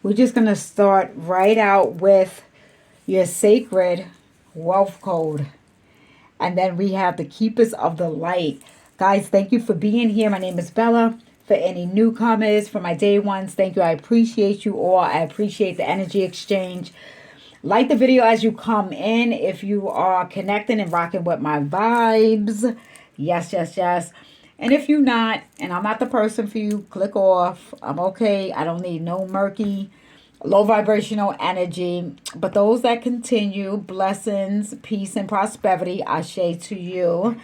We're just going to start right out with your sacred wealth code. And then we have the keepers of the light. Guys, thank you for being here. My name is Bella. For any newcomers, for my day ones, thank you. I appreciate you all. I appreciate the energy exchange. Like the video as you come in if you are connecting and rocking with my vibes. Yes, yes, yes. And if you're not, and I'm not the person for you, click off. I'm okay. I don't need no murky, low vibrational energy. But those that continue, blessings, peace, and prosperity, I say to you.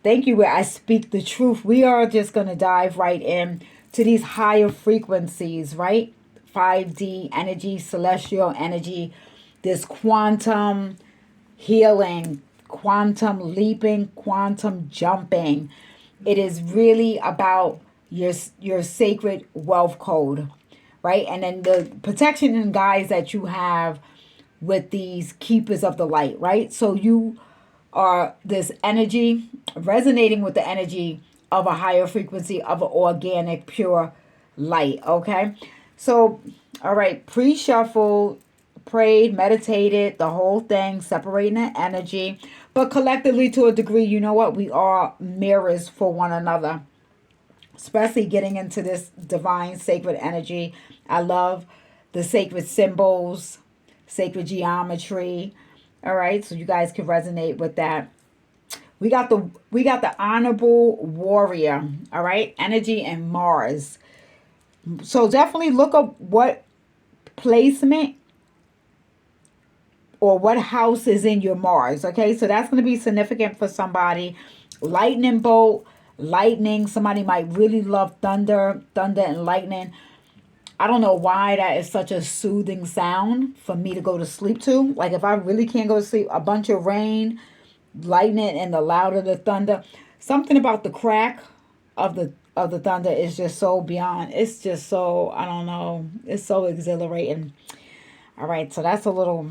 Thank you, where I speak the truth. We are just going to dive right in to these higher frequencies, right? 5D energy, celestial energy, this quantum healing, quantum leaping, quantum jumping. It is really about your sacred wealth code, right? And then the protection and guides that you have with these keepers of the light, right? So you are this energy resonating with the energy of a higher frequency of an organic, pure light, okay? So, all right, pre-shuffle, prayed, meditated, the whole thing, separating the energy. But collectively, to a degree, you know what? We are mirrors for one another, especially getting into this divine, sacred energy. I love the sacred symbols, sacred geometry. All right, so you guys can resonate with that. We got the honorable warrior, all right? Energy and Mars. So definitely look up what placement or what house is in your Mars, okay? So that's going to be significant for somebody. Lightning bolt, lightning. Somebody might really love thunder, thunder and lightning. I don't know why that is such a soothing sound for me to go to sleep to. Like if I really can't go to sleep, a bunch of rain, lightning, and the louder the thunder. Something about the crack of the thunder is just so beyond. It's just so, I don't know. It's so exhilarating. All right, so that's a little,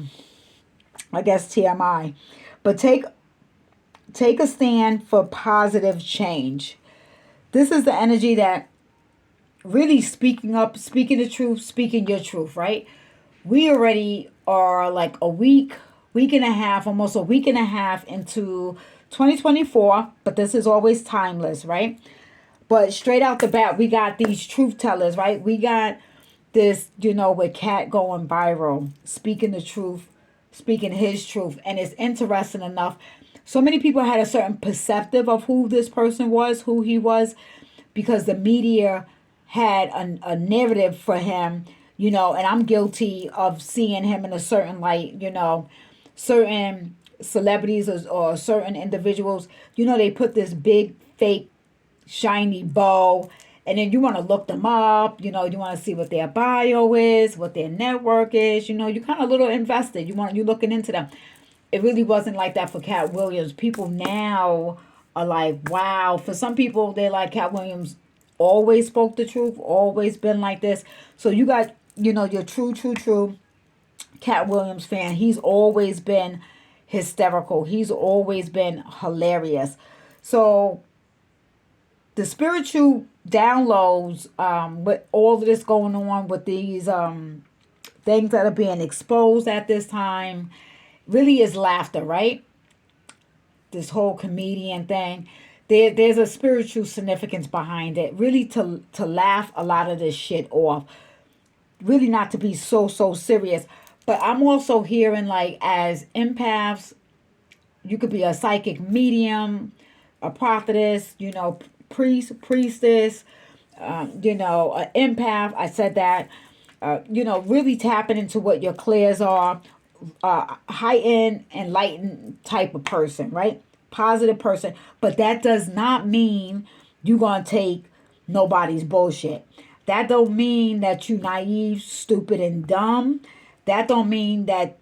I guess, TMI. But take a stand for positive change. This is the energy that really speaking up, speaking the truth, speaking your truth, right? We already are like week and a half, almost a week and a half into 2024, but this is always timeless, right? But straight out the bat, we got these truth tellers, right? We got this, with Cat going viral, speaking the truth, speaking his truth. And it's interesting enough. So many people had a certain perceptive of who this person was, who he was, because the media had a narrative for him, and I'm guilty of seeing him in a certain light, certain celebrities or certain individuals, they put this big fake shiny bow, and then you want to look them up, you want to see what their bio is, what their network is, you're kind of a little invested, you're looking into them. It really wasn't like that for Cat Williams. People now are like, wow. For some people, they're like, Cat Williams always spoke the truth, always been like this. So you got, your true Cat Williams fan. He's always been hysterical. He's always been hilarious. So the spiritual downloads, with all of this going on with these things that are being exposed at this time, really is laughter, right? This whole comedian thing. There's a spiritual significance behind it. Really to laugh a lot of this shit off. Really not to be so serious. But I'm also hearing, like, as empaths, you could be a psychic medium, a prophetess, priestess, an empath. I said that. Really tapping into what your clairs are. Heightened, enlightened type of person, right? Positive person. But that does not mean you're going to take nobody's bullshit. That don't mean that you naive, stupid, and dumb. That don't mean that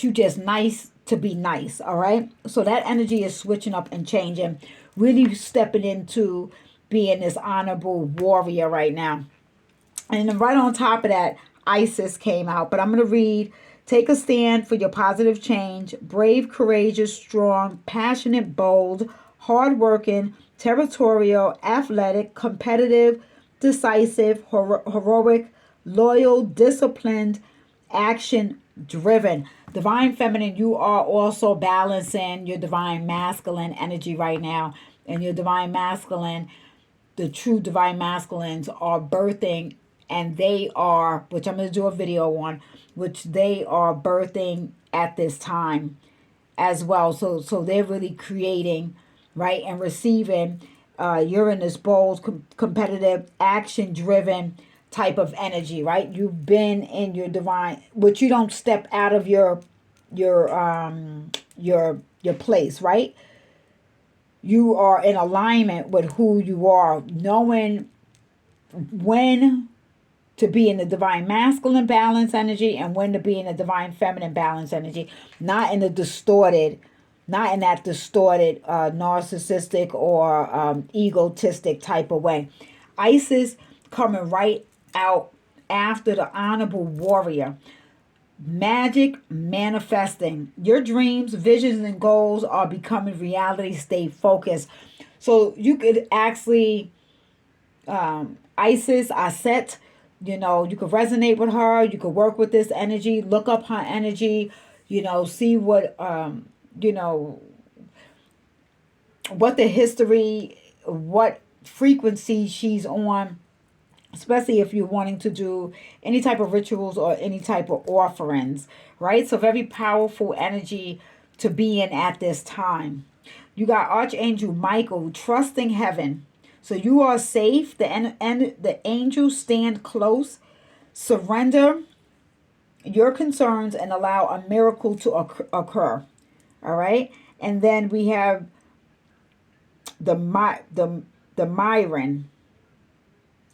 you just nice to be nice, all right? So that energy is switching up and changing, really stepping into being this honorable warrior right now. And then right on top of that, Isis came out. But I'm going to read, take a stand for your positive change. Brave, courageous, strong, passionate, bold, hardworking, territorial, athletic, competitive, decisive, heroic, loyal, disciplined, action driven. Divine feminine, you are also balancing your divine masculine energy right now. And your divine masculine, the true divine masculines are birthing, and they are, which I'm going to do a video on, which they are birthing at this time as well. So they're really creating, right, and receiving Uranus, bold, competitive, action driven type of energy, right? You've been in your divine, which you don't step out of your place, right? You are in alignment with who you are, knowing when to be in the divine masculine balance energy and when to be in the divine feminine balance energy, not in the distorted, not in that distorted narcissistic or egotistic type of way. Isis coming right out after the honorable warrior. Magic manifesting. Your dreams, visions, and goals are becoming reality. Stay focused. So you could actually, Isis, Aset, you could resonate with her. You could work with this energy. Look up her energy. See what, what the history, what frequency she's on, especially if you're wanting to do any type of rituals or any type of offerings, right? So very powerful energy to be in at this time. You got Archangel Michael, trusting heaven. So you are safe. The angels stand close. Surrender your concerns and allow a miracle to occur. All right. And then we have the Myron,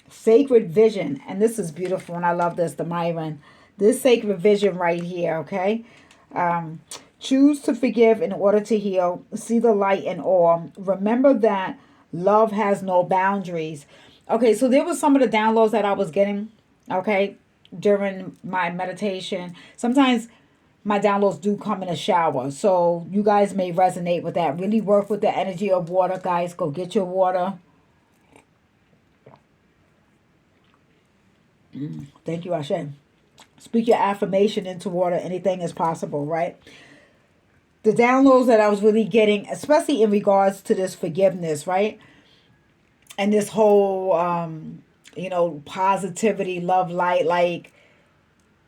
sacred vision. And this is beautiful. And I love this, the Myron. This sacred vision right here. Okay. Choose to forgive in order to heal. See the light in all. Remember that love has no boundaries. Okay, so there was some of the downloads that I was getting, okay, during my meditation. Sometimes my downloads do come in a shower. So you guys may resonate with that. Really work with the energy of water, guys. Go get your water. Thank you, Ashe. Speak your affirmation into water. Anything is possible, right? The downloads that I was really getting, especially in regards to this forgiveness, right? And this whole, positivity, love, light, like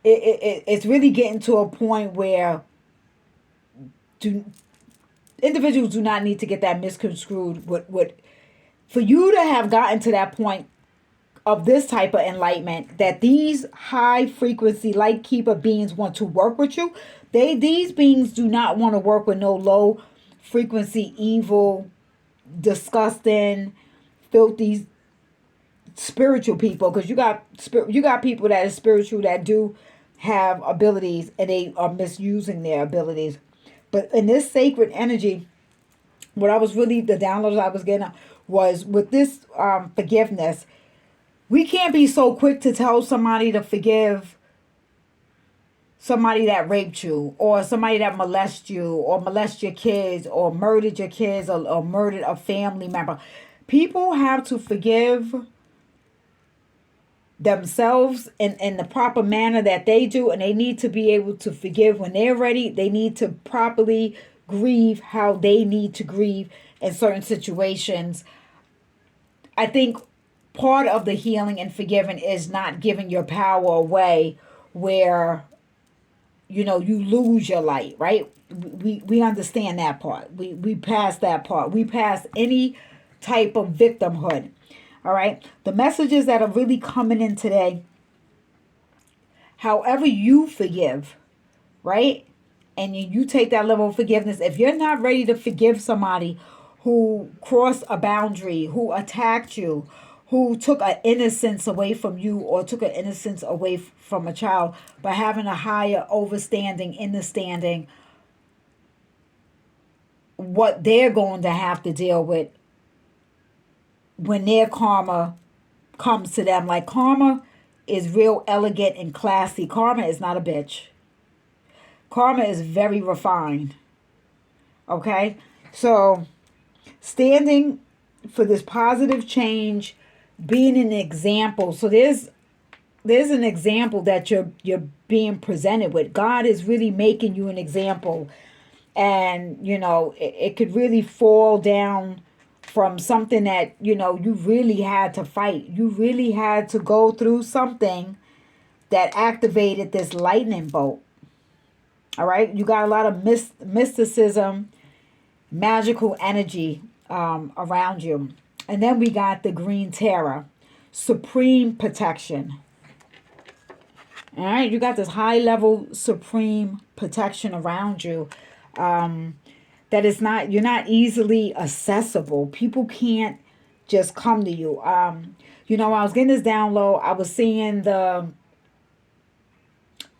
it's really getting to a point where individuals do not need to get that misconstrued. For you to have gotten to that point of this type of enlightenment, that these high frequency light keeper beings want to work with you. These beings do not want to work with no low frequency, evil, disgusting, filthy spiritual people. Because you got people that are spiritual that do have abilities and they are misusing their abilities. But in this sacred energy, what I was really, the downloads I was getting was with this forgiveness. We can't be so quick to tell somebody to forgive somebody that raped you, or somebody that molested you, or molested your kids, or murdered your kids, or murdered a family member. People have to forgive themselves in the proper manner that they do, and they need to be able to forgive when they're ready. They need to properly grieve how they need to grieve in certain situations. I think part of the healing and forgiving is not giving your power away where you lose your light, right? We understand that part. We pass that part. We pass any type of victimhood. All right. The messages that are really coming in today, however you forgive, right? And you take that level of forgiveness. If you're not ready to forgive somebody who crossed a boundary, who attacked you, who took an innocence away from you, or took an innocence away from a child, by having a higher understanding, what they're going to have to deal with when their karma comes to them. Like, karma is real elegant and classy. Karma is not a bitch. Karma is very refined. Okay? So, standing for this positive change, being an example. So there's there's an example that you're being presented with. God is really making you an example, and it could really fall down from something that you really had to fight. You really had to go through something that activated this lightning bolt. All right, you got a lot of mysticism, magical energy around you. And then we got the green terror, supreme protection. All right, you got this high level supreme protection around you. That is not, you're not easily accessible. People can't just come to you. I was getting this download. I was seeing the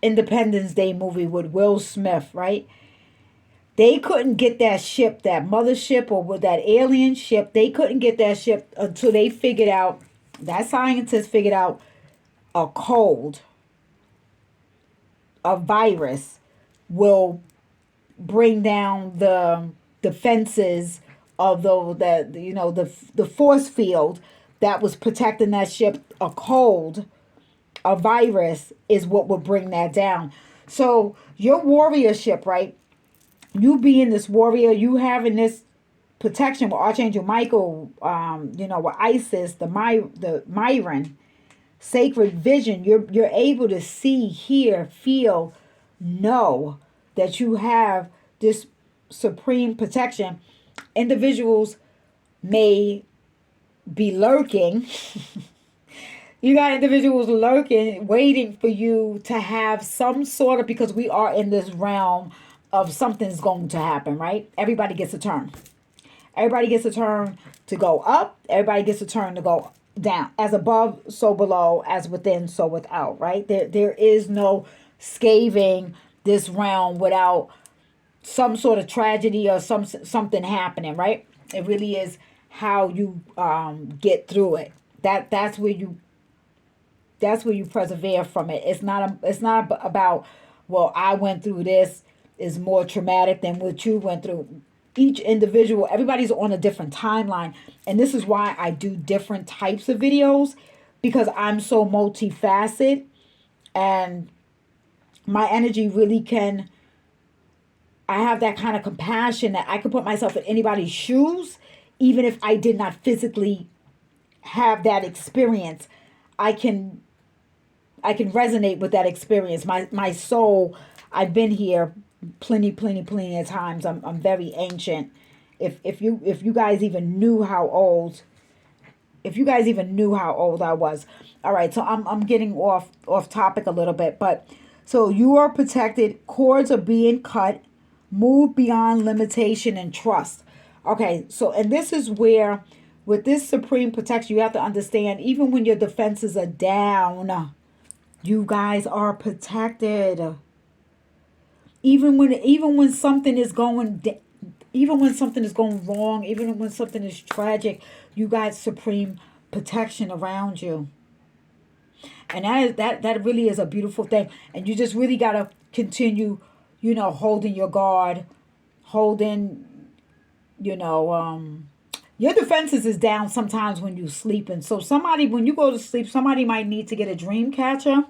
Independence Day movie with Will Smith, right? They couldn't get that ship, that mothership, or with that alien ship. They couldn't get that ship until they figured out, that scientist figured out a cold, a virus will bring down the defenses of the force field that was protecting that ship. A cold, a virus is what would bring that down. So your warrior ship, right? You being this warrior, you having this protection with Archangel Michael, with Isis, the Myron, sacred vision. You're able to see, hear, feel, know that you have this supreme protection. Individuals may be lurking. You got individuals lurking, waiting for you to have some sort of, because we are in this realm of something's going to happen, right? Everybody gets a turn. Everybody gets a turn to go up. Everybody gets a turn to go down. As above, so below. As within, so without, right? There is no scathing this realm without some sort of tragedy or something happening, right? It really is how you get through it. That's where you persevere from it. It's not about, well, I went through this is more traumatic than what you went through. Each individual, everybody's on a different timeline. And this is why I do different types of videos, because I'm so multifaceted, and my energy really I have that kind of compassion that I can put myself in anybody's shoes, even if I did not physically have that experience. I can resonate with that experience. My soul, I've been here plenty of times. I'm very ancient. If you guys even knew how old, I was. All right, so I'm getting off topic a little bit, but so you are protected. Cords are being cut. Move beyond limitation and trust. Okay, so and this is where, with this supreme protection, you have to understand, even when your defenses are down, you guys are protected. Even when something is going wrong, even when something is tragic, you got supreme protection around you. And that really is a beautiful thing. And you just really gotta continue, holding your guard, holding, your defenses is down sometimes when you sleep. And so when you go to sleep, somebody might need to get a dream catcher.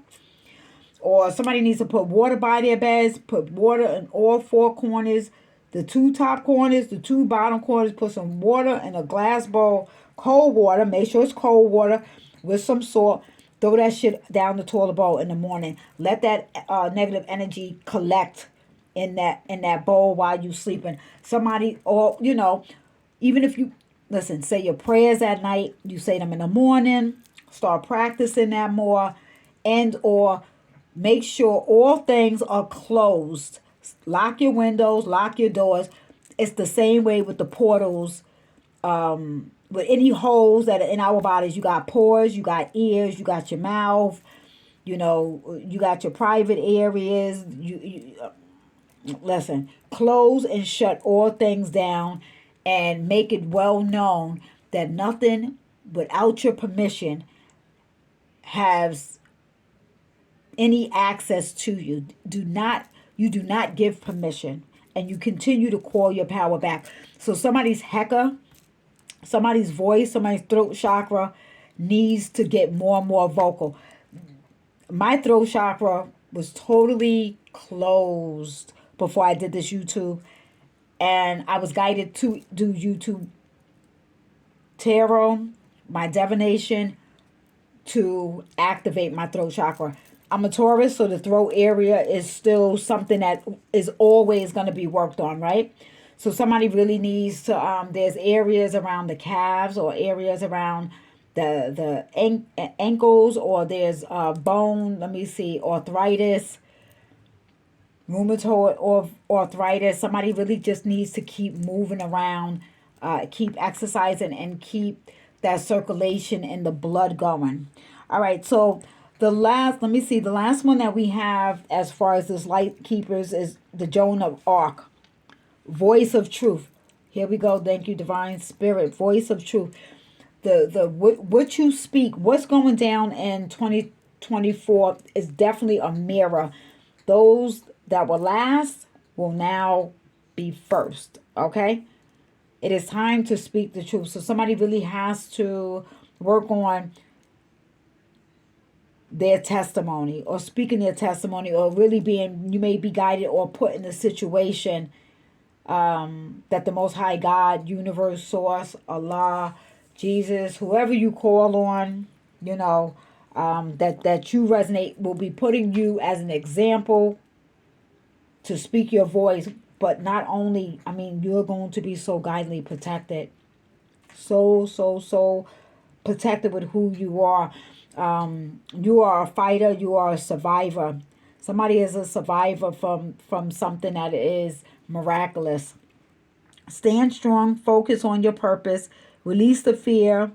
Or somebody needs to put water by their beds, put water in all four corners, the two top corners, the two bottom corners, put some water in a glass bowl, cold water, make sure it's cold water with some salt. Throw that shit down the toilet bowl in the morning. Let that negative energy collect in that bowl while you sleeping. Somebody, or, even if you, listen, say your prayers at night, you say them in the morning, start practicing that more, and or make sure all things are closed. Lock your windows, lock your doors. It's the same way with the portals. With any holes that are in our bodies, you got pores, you got ears, you got your mouth, you got your private areas. Listen, close and shut all things down, and make it well known that nothing without your permission has any access to you. You do not give permission, and you continue to call your power back. So somebody's somebody's voice, somebody's throat chakra needs to get more and more vocal. My throat chakra was totally closed before I did this YouTube. And I was guided to do YouTube tarot, my divination, to activate my throat chakra. I'm a Taurus, so the throat area is still something that is always going to be worked on, right? So somebody really needs to. There's areas around the calves or areas around the ankles, or there's bone. Let me see, arthritis, rheumatoid or arthritis. Somebody really just needs to keep moving around, keep exercising, and keep that circulation in the blood going. All right, so let me see, the last one that we have as far as this light keepers is the Joan of Arc, voice of truth. Here we go. Thank you, divine spirit, voice of truth. What you speak, what's going down in 2024 is definitely a mirror. Those that will last will now be first. Okay, it is time to speak the truth. So somebody really has to work on their testimony, or speaking their testimony, or really being, you may be guided or put in a situation that the Most High God, universe, source, Allah, Jesus, whoever you call on, you know, that you resonate, will be putting you as an example to speak your voice. But not only, I mean, you're going to be so guidedly protected, so protected with who you are. You are a fighter, you are a survivor. Somebody is a survivor from something that is miraculous. Stand strong, focus on your purpose, release the fear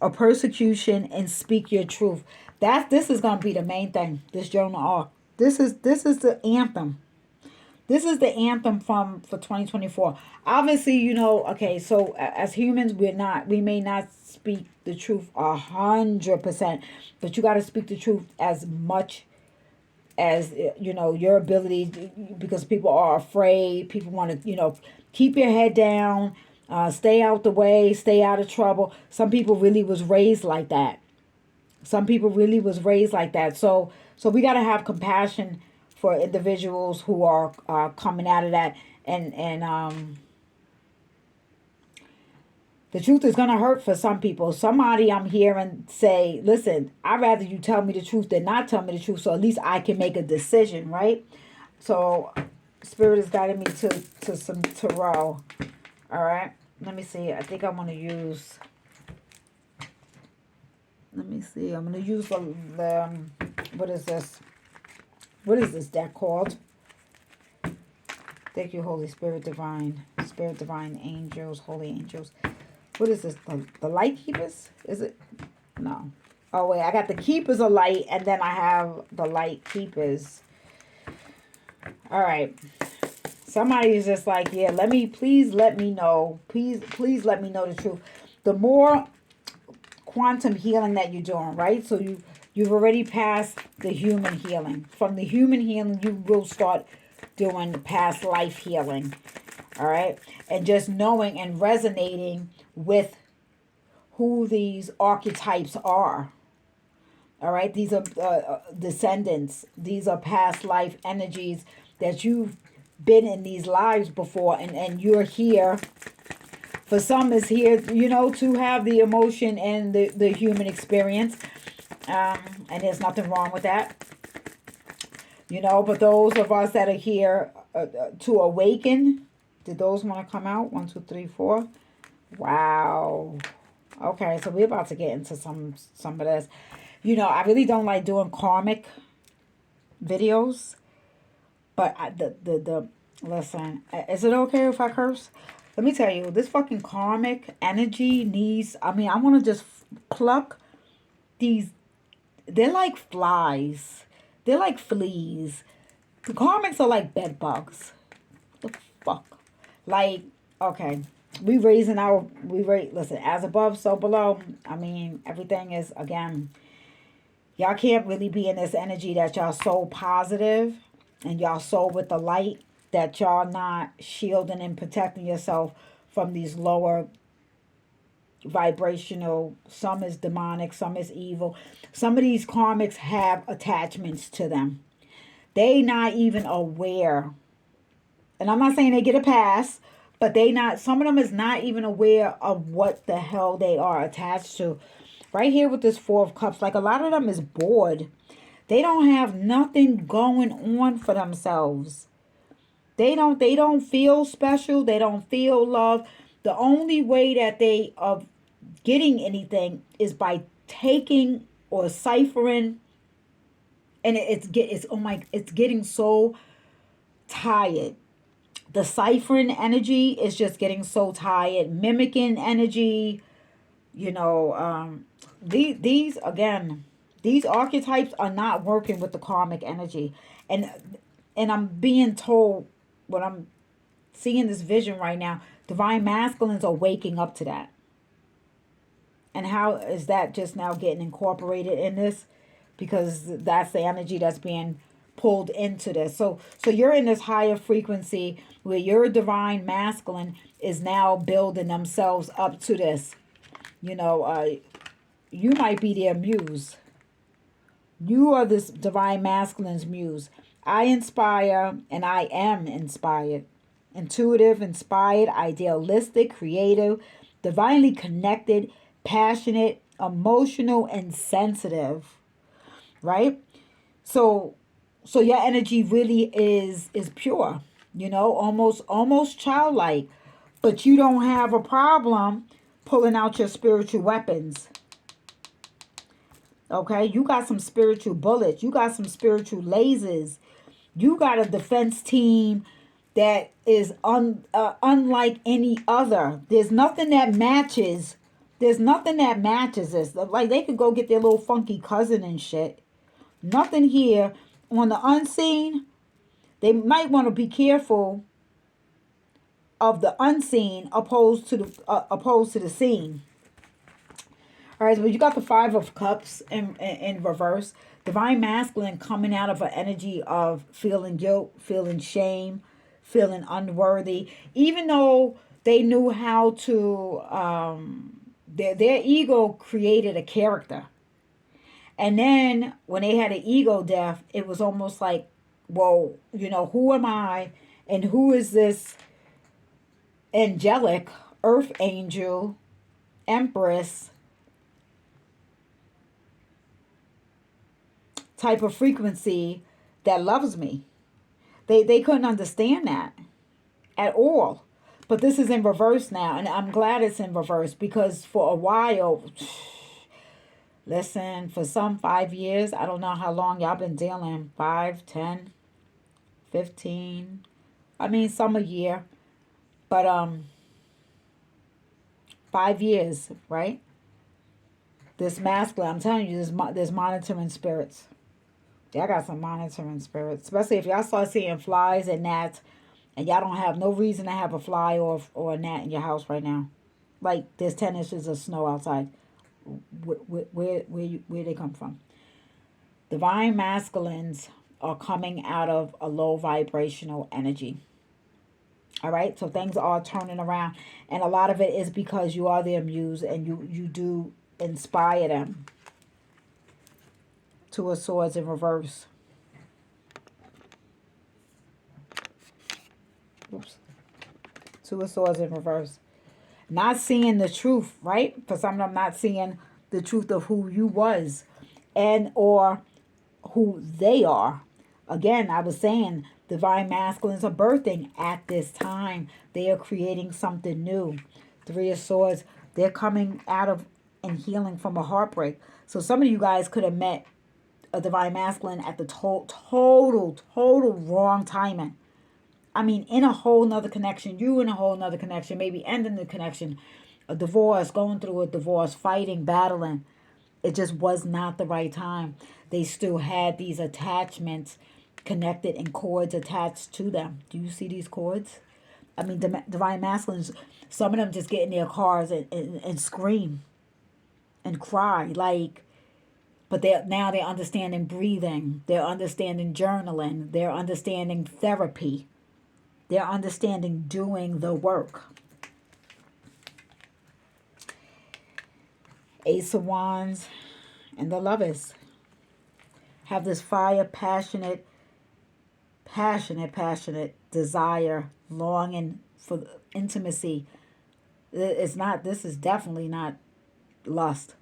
of persecution, and speak your truth. This is gonna be the main thing. This Joan of Arc. This is the anthem. This is the anthem for 2024. Obviously, you know, okay, so as humans, we may not speak the truth 100%, but you got to speak the truth as much as, you know, your ability, because people are afraid. People want to, you know, keep your head down, stay out the way, stay out of trouble. Some people really was raised like that. Some people really was raised like that. So we got to have compassion for individuals who are coming out of that, and the truth is going to hurt for some people. Somebody I'm hearing say, listen, I'd rather you tell me the truth than not tell me the truth, so at least I can make a decision, right? So Spirit is guiding me to some tarot. All right, let me see. I think I want to use, let me see, I'm going to use the what is this? What is this deck called? Thank you, Holy Spirit Divine. Spirit Divine, angels, holy angels. What is this? The light keepers? Is it? No. Oh, wait. I got the keepers of light, and then I have the light keepers. All right. Somebody is just like, yeah, please let me know. Please let me know the truth. The more quantum healing that you're doing, right? So you've already passed the human healing. From the human healing, you will start doing past life healing. All right. And just knowing and resonating with who these archetypes are. All right. These are descendants. These are past life energies that you've been in these lives before, and you're here. For some is here, you know, to have the emotion and the human experience. And there's nothing wrong with that. You know, but those of us that are here to awaken, did those want to come out? 1, 2, 3, 4. Wow. Okay, so we're about to get into some of this. You know, I really don't like doing karmic videos, but listen, is it okay if I curse? Let me tell you, this fucking karmic energy needs, I mean, I want to just pluck these, they're like flies. They're like fleas. The karmics are like bed bugs. What the fuck? Like, okay, listen, as above, so below. I mean, everything is, again, y'all can't really be in this energy that y'all so positive and y'all so with the light that y'all not shielding and protecting yourself from these lower vibrational, some is demonic, some is evil. Some of these karmics have attachments to them. They not even aware. And I'm not saying they get a pass, but they not, some of them is not even aware of what the hell they are attached to. Right here with this Four of Cups, like a lot of them is bored. They don't have nothing going on for themselves. They don't feel special. They don't feel love. The only way that they are getting anything is by taking or ciphering, and it's getting so tired. The ciphering energy is just getting so tired. Mimicking energy, you know, these again, these archetypes are not working with the karmic energy, and I'm being told, what I'm seeing this vision right now, divine masculines are waking up to that. And how is that just now getting incorporated in this? Because that's the energy that's being pulled into this. So you're in this higher frequency where your divine masculine is now building themselves up to this. You know, you might be their muse. You are this divine masculine's muse. I inspire and I am inspired. Intuitive, inspired, idealistic, creative, divinely connected, passionate, emotional, and sensitive. Right? So your energy really is pure, you know, almost childlike. But you don't have a problem pulling out your spiritual weapons. Okay? You got some spiritual bullets. You got some spiritual lasers. You got a defense team that is unlike any other. There's nothing that matches. There's nothing that matches this. Like, they could go get their little funky cousin and shit. Nothing here. On the unseen, they might want to be careful of the unseen opposed to the seen. All right, so you got the Five of Cups in reverse. Divine masculine coming out of an energy of feeling guilt, feeling shame, feeling unworthy. Even though they knew how to, their ego created a character. And then when they had an ego death, it was almost like, well, you know, who am I? And who is this angelic, earth angel, empress type of frequency that loves me? They couldn't understand that at all. But this is in reverse now. And I'm glad it's in reverse, because for a while, listen, for some 5 years, I don't know how long y'all been dealing, 5, 10, 15, I mean some a year. But 5 years, right? This masculine, I'm telling you, there's monitoring spirits. Y'all got some monitoring spirits. Especially if y'all start seeing flies and gnats, and y'all don't have no reason to have a fly or a gnat in your house right now. Like, there's 10 inches of snow outside. Where they come from? Divine masculines are coming out of a low vibrational energy. All right, so things are turning around, and a lot of it is because you are their muse, and you do inspire them. Two of Swords in reverse. Oops. Two of Swords in reverse. Not seeing the truth, right? For some of them, not seeing the truth of who you was and or who they are. Again, I was saying divine masculines are birthing at this time. They are creating something new. Three of Swords, they're coming out of and healing from a heartbreak. So some of you guys could have met a divine masculine at the total wrong timing. I mean, in a whole nother connection, you in a whole nother connection, maybe ending the connection, a divorce, going through a divorce, fighting, battling. It just was not the right time. They still had these attachments connected and cords attached to them. Do you see these cords? I mean, divine masculines, some of them just get in their cars and scream and cry. Like, but they're understanding breathing. They're understanding journaling. They're understanding therapy. They're understanding doing the work. Ace of Wands and the Lovers. Have this fire, passionate desire, longing for intimacy. It's not, this is definitely not lust.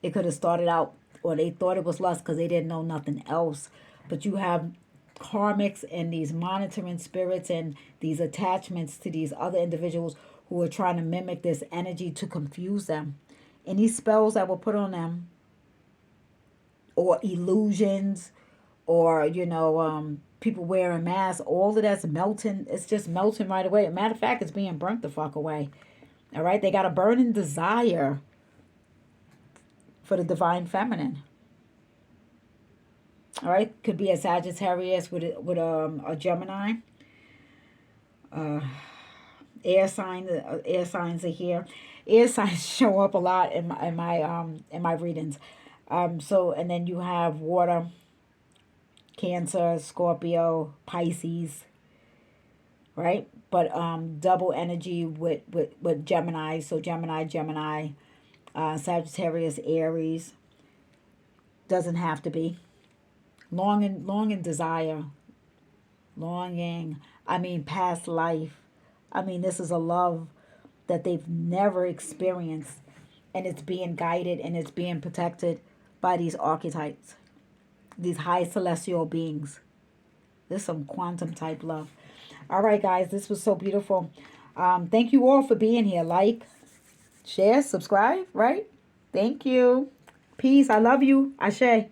It could have started out, or they thought it was lust because they didn't know nothing else. But you have karmics and these monitoring spirits and these attachments to these other individuals who are trying to mimic this energy to confuse them. Any spells that were put on them, or illusions, or people wearing masks, all of that's melting. It's just melting right away. Matter of fact, it's being burnt the fuck away. All right, they got a burning desire for the divine feminine. All right, could be a Sagittarius with a Gemini. Uh, air signs are here. Air signs show up a lot in my readings. So, and then you have water, Cancer, Scorpio, Pisces, right? But double energy with Gemini. So Gemini, Sagittarius, Aries. Doesn't have to be. Longing desire. Longing. I mean, past life. I mean, this is a love that they've never experienced. And it's being guided and it's being protected by these archetypes. These high celestial beings. This is some quantum type love. All right, guys. This was so beautiful. Thank you all for being here. Like, share, subscribe, right? Thank you. Peace. I love you. Ashe.